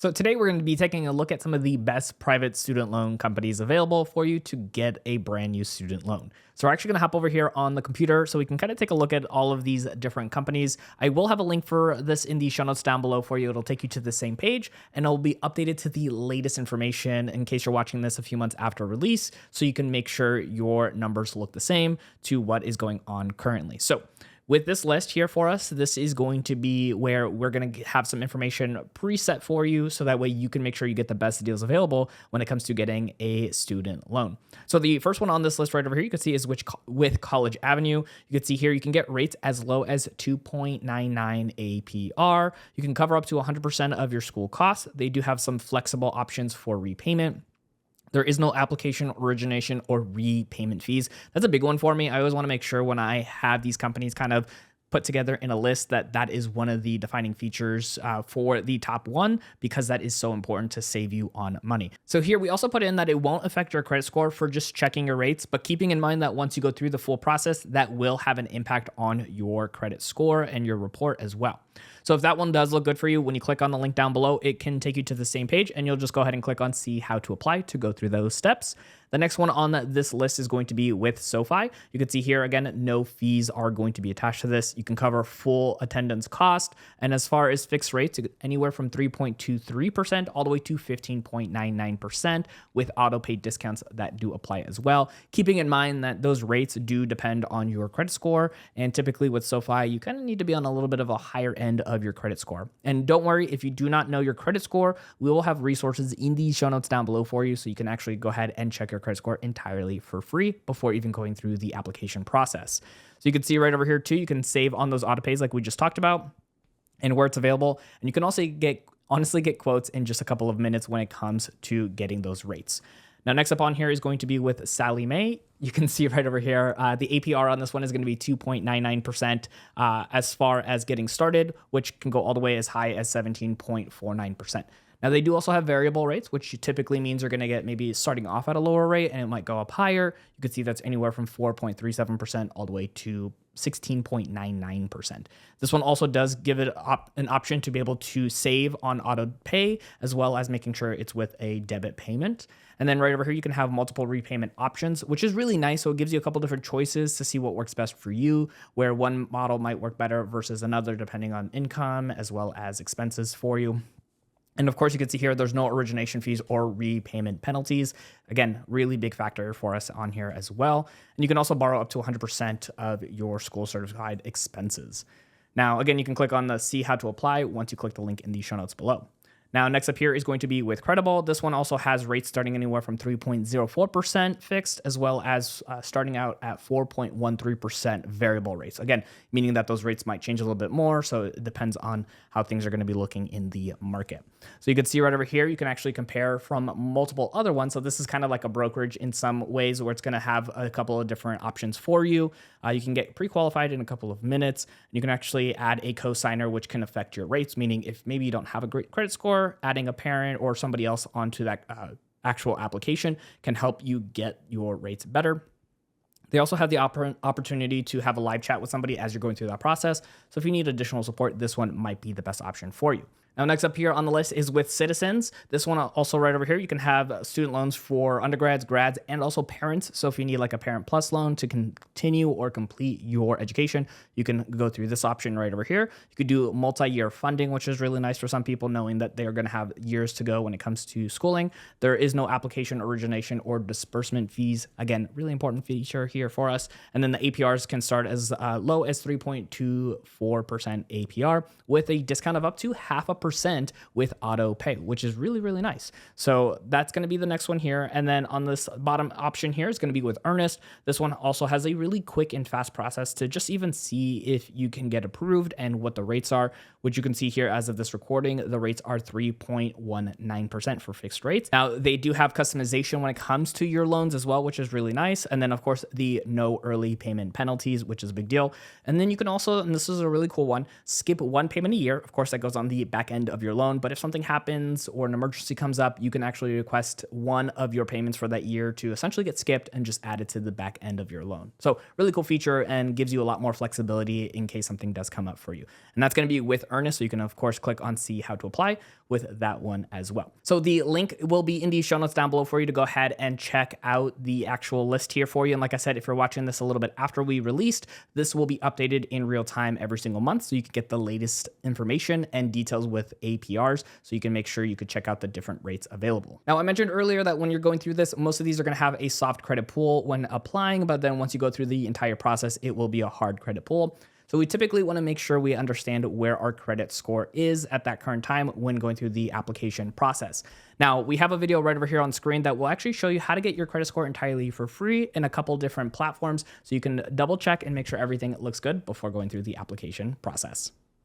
So today we're going to be taking a look at some of the best private student loan companies available for you to get a brand new student loan. So we're actually going to hop over here on the computer so we can kind of take a look at all of these different companies. I will have a link for this in the show notes down below for you. It'll take you to the same page and it'll be updated to the latest information in case you're watching this a few months after release, so you can make sure your numbers look the same to what is going on currently. So with this list here for us, this is going to be where we're going to have some information preset for you so that way you can make sure you get the best deals available when it comes to getting a student loan. So the first one on this list right over here, you can see is with College Avenue. You can see here you can get rates as low as 2.99 APR. You can cover up to 100% of your school costs. They do have some flexible options for repayment. There is no application origination or repayment fees. That's a big one for me. I always want to make sure when I have these companies kind of put together in a list that is one of the defining features for the top one, because that is so important to save you on money. So here we also put in that it won't affect your credit score for just checking your rates, but keeping in mind that once you go through the full process, that will have an impact on your credit score and your report as well. So if that one does look good for you, when you click on the link down below, it can take you to the same page and you'll just go ahead and click on see how to apply to go through those steps. The next one on this list is going to be with SoFi. You can see here, again, no fees are going to be attached to this. You can cover full attendance cost. And as far as fixed rates, anywhere from 3.23% all the way to 15.99% with auto pay discounts that do apply as well. Keeping in mind that those rates do depend on your credit score. And typically with SoFi, you kind of need to be on a little bit of a higher end of your credit score. And don't worry, if you do not know your credit score, we will have resources in the show notes down below for you so you can actually go ahead and check your credit score entirely for free before even going through the application process. So you can see right over here too, you can save on those auto pays like we just talked about and where it's available. And you can also honestly get quotes in just a couple of minutes when it comes to getting those rates. Now, next up on here is going to be with Sallie Mae. You can see right over here, the APR on this one is going to be 2.99% as far as getting started, which can go all the way as high as 17.49%. Now, they do also have variable rates, which typically means you're going to get maybe starting off at a lower rate and it might go up higher. You can see that's anywhere from 4.37% all the way to 16.99%. This one also does give it an option to be able to save on auto pay, as well as making sure it's with a debit payment. And then right over here, you can have multiple repayment options, which is really nice. So it gives you a couple different choices to see what works best for you, where one model might work better versus another, depending on income as well as expenses for you. And of course, you can see here, there's no origination fees or repayment penalties. Again, really big factor for us on here as well. And you can also borrow up to 100% of your school certified expenses. Now, again, you can click on the see how to apply once you click the link in the show notes below. Now, next up here is going to be with Credible. This one also has rates starting anywhere from 3.04% fixed, as well as starting out at 4.13% variable rates. Again, meaning that those rates might change a little bit more. So it depends on how things are going to be looking in the market. So you can see right over here, you can actually compare from multiple other ones. So this is kind of like a brokerage in some ways where it's going to have a couple of different options for you. You can get pre-qualified in a couple of minutes. You can actually add a co-signer, which can affect your rates, meaning if maybe you don't have a great credit score, adding a parent or somebody else onto that actual application can help you get your rates better. They also have the opportunity to have a live chat with somebody as you're going through that process. So if you need additional support, this one might be the best option for you. Now, next up here on the list is with Citizens. This one also right over here, you can have student loans for undergrads, grads, and also parents. So if you need like a Parent Plus loan to continue or complete your education, you can go through this option right over here. You could do multi-year funding, which is really nice for some people, knowing that they are going to have years to go when it comes to schooling. There is no application origination or disbursement fees. Again, really important feature here for us. And then the APRs can start as low as 3.24% APR with a discount of up to 0.5% with auto pay, which is really, really nice. So that's going to be the next one here. And then on this bottom option here is going to be with Earnest. This one also has a really quick and fast process to just even see if you can get approved and what the rates are, which you can see here as of this recording, the rates are 3.19% for fixed rates. Now, they do have customization when it comes to your loans as well, which is really nice. And then of course, the no early payment penalties, which is a big deal. And then you can also, and this is a really cool one, skip one payment a year. Of course, that goes on the back end of your loan, but if something happens or an emergency comes up, you can actually request one of your payments for that year to essentially get skipped and just add it to the back end of your loan. So really cool feature and gives you a lot more flexibility in case something does come up for you. And that's going to be with Earnest. So you can of course click on see how to apply with that one as well. So the link will be in the show notes down below for you to go ahead and check out the actual list here for you. And like I said, if you're watching this a little bit after we released, this will be updated in real time every single month, so you can get the latest information and details with APRs, so you can make sure you could check out the different rates available. Now, I mentioned earlier that when you're going through this, most of these are going to have a soft credit pool when applying, but then once you go through the entire process, it will be a hard credit pool. So we typically want to make sure we understand where our credit score is at that current time when going through the application process. Now, we have a video right over here on screen that will actually show you how to get your credit score entirely for free in a couple different platforms, so you can double check and make sure everything looks good before going through the application process.